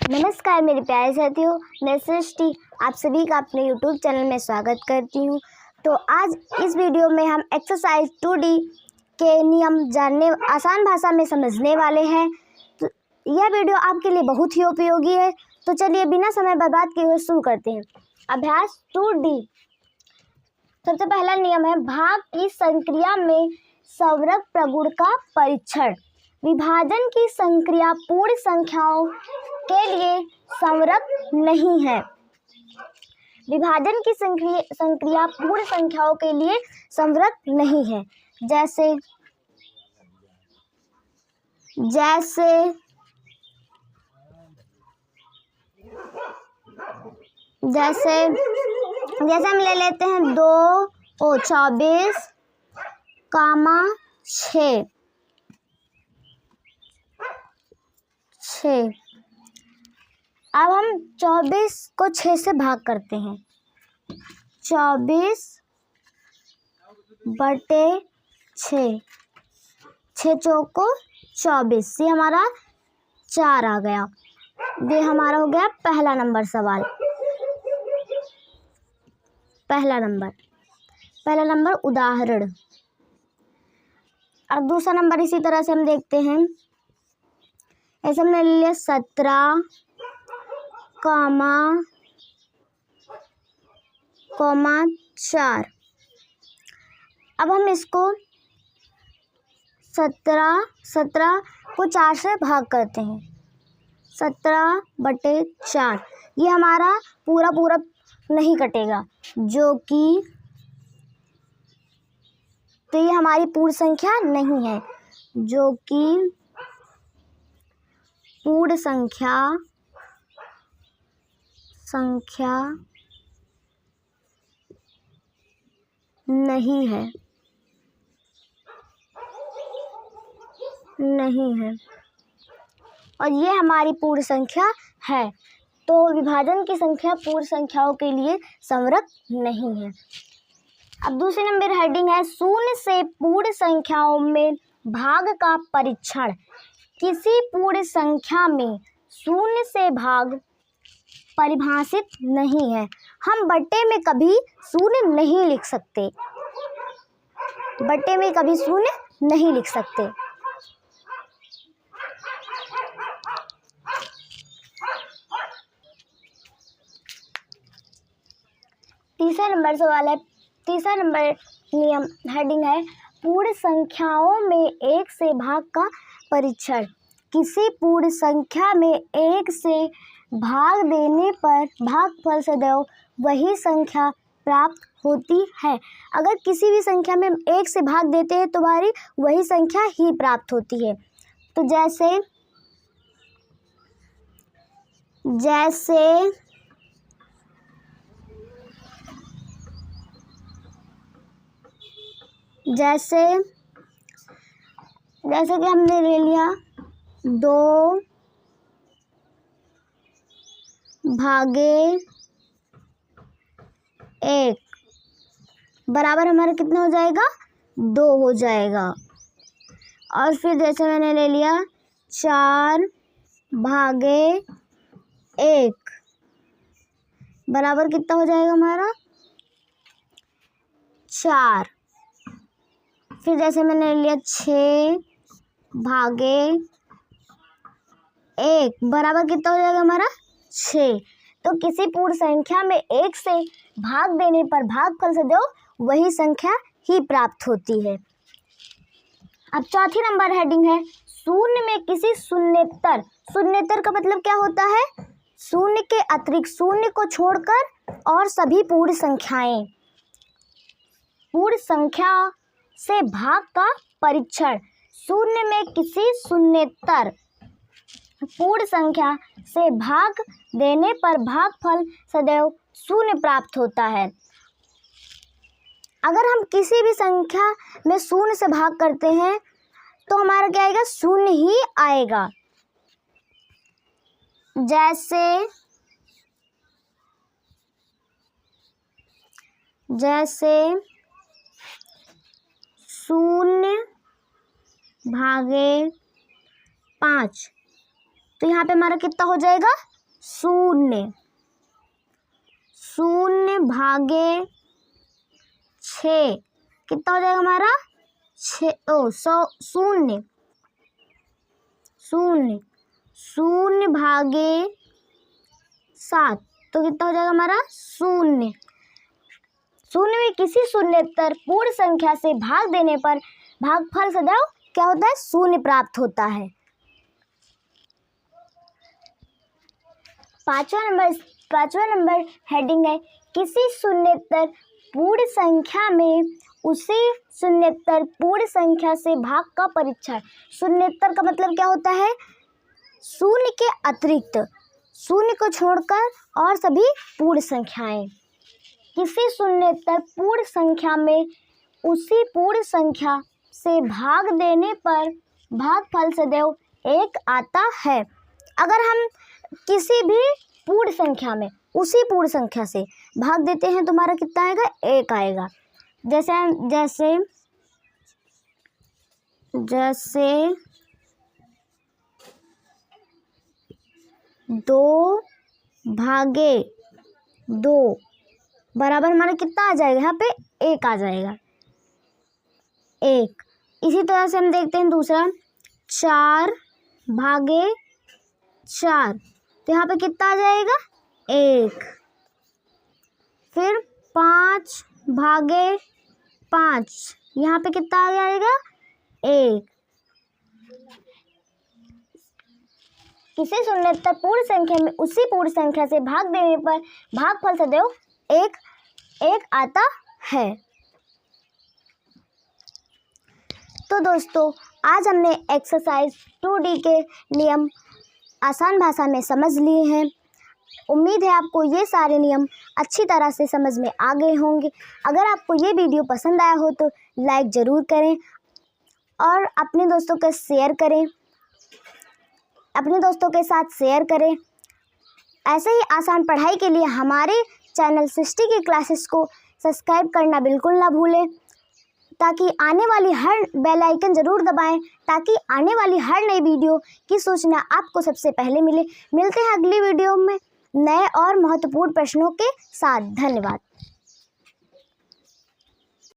नमस्कार मेरे प्यारे साथियों, मैं सृष्टि आप सभी का अपने YouTube चैनल में स्वागत करती हूँ। तो आज इस वीडियो में हम एक्सरसाइज 2D के नियम जानने, आसान भाषा में समझने वाले हैं। तो यह वीडियो आपके लिए बहुत ही उपयोगी है। तो चलिए बिना समय बर्बाद किए हुए शुरू करते हैं। अभ्यास 2D। सबसे पहला नियम है भाग की संक्रिया में संवरक प्रगुण का परीक्षण। विभाजन की संक्रिया पूर्ण संख्याओं के लिए संवरक नहीं है। विभाजन की संक्रिया पूर्ण संख्याओं के लिए संवरक नहीं है। जैसे हम ले लेते हैं 24, 6। अब हम 24 को 6 से भाग करते हैं। 24/6, 6 चौको 24, ये हमारा 4 आ गया। ये हमारा हो गया पहला नंबर सवाल। पहला नंबर उदाहरण। और दूसरा नंबर इसी तरह से हम देखते हैं। ऐसे हमने ले लिया 17, 4। अब हम इसको 17 को 4 से भाग करते हैं। 17/4 ये हमारा पूरा नहीं कटेगा, तो ये हमारी पूर्ण संख्या नहीं है, जो कि पूर्ण संख्या नहीं है और ये हमारी पूर्ण संख्या है। तो विभाजन की संख्या पूर्ण संख्याओं के लिए संवरक नहीं है। अब दूसरे नंबर हेडिंग है शून्य से पूर्ण संख्याओं में भाग का परीक्षण। किसी पूर्ण संख्या में शून्य से भाग परिभाषित नहीं है। हम बट्टे में कभी शून्य नहीं लिख सकते। तीसरा नंबर नियम हेडिंग है पूर्ण संख्याओं में 1 से भाग का परीक्षण। किसी पूर्ण संख्या में 1 से भाग देने पर भागफल सदैव वही संख्या प्राप्त होती है। अगर किसी भी संख्या में 1 से भाग देते हैं तो हमारी वही संख्या ही प्राप्त होती है। तो जैसे कि हमने ले लिया 2/1 बराबर हमारा कितना हो जाएगा, 2 हो जाएगा। और फिर जैसे मैंने ले लिया 4/1 बराबर कितना हो जाएगा हमारा, 4। फिर जैसे मैंने ले लिया 6/1 बराबर कितना हो जाएगा हमारा, 6। तो किसी पूर्ण संख्या में 1 से भाग देने पर भागफल सदैव वही संख्या ही प्राप्त होती है। अब चौथी नंबर हेडिंग है शून्य में किसी शून्येतर का मतलब क्या होता है, शून्य के अतिरिक्त, शून्य को छोड़कर और सभी पूर्ण संख्या से भाग का परीक्षण। शून्य में किसी शून्येतर पूर्ण संख्या से भाग देने पर भागफल सदैव शून्य प्राप्त होता है। अगर हम किसी भी संख्या में शून्य से भाग करते हैं तो हमारा क्या आएगा, शून्य ही आएगा। जैसे 0/5 तो यहाँ पे हमारा कितना हो जाएगा, शून्य, शून्य भागे 6 कितना हो जाएगा हमारा? शून्य, शून्य, शून्य भागे 7 तो कितना हो जाएगा हमारा? शून्य। शून्य में किसी शून्येतर पूर्ण संख्या से भाग देने पर भागफल सदैव क्या होता है? शून्य प्राप्त होता है। पांचवा नंबर हेडिंग है किसी शून्येतर पूर्ण संख्या में उसी शून्येतर पूर्ण संख्या से भाग का परीक्षण। शून्येतर का मतलब क्या होता है? शून्य के अतिरिक्त, शून्य को छोड़कर और सभी पूर्ण संख्याएं। किसी शून्येतर पूर्ण संख्या में उसी पूर्ण संख्या से भाग देने पर भागफल सदैव 1 आता है। अगर हम किसी भी पूर्ण संख्या में उसी पूर्ण संख्या से भाग देते हैं तो हमारा कितना आएगा? 1 आएगा। जैसे 2 भागे 2 बराबर हमारा कितना आ जाएगा? यहाँ पे 1 आ जाएगा, 1। इसी तरह से हम देखते हैं दूसरा 4 भागे 4 तो यहाँ पे कितना आ जाएगा? 1। फिर 5 भागे 5 यहाँ पे कितना आ जाएगा? 1। किसी शून्येतर पूर्ण संख्या में उसी पूर्ण संख्या से भाग देने पर भागफल सदैव 1 आता है। तो दोस्तों आज हमने एक्सरसाइज 2D के नियम आसान भाषा में समझ लिए हैं। उम्मीद है आपको ये सारे नियम अच्छी तरह से समझ में आ गए होंगे। अगर आपको ये वीडियो पसंद आया हो तो लाइक ज़रूर करें और अपने दोस्तों के साथ शेयर करें। ऐसे ही आसान पढ़ाई के लिए हमारे चैनल सृष्टि की क्लासेस को सब्सक्राइब करना बिल्कुल ना भूलें, ताकि आने वाली हर बेल आइकन ज़रूर दबाएं ताकि आने वाली हर नई वीडियो की सूचना आपको सबसे पहले मिले। मिलते हैं अगली वीडियो में नए और महत्वपूर्ण प्रश्नों के साथ। धन्यवाद।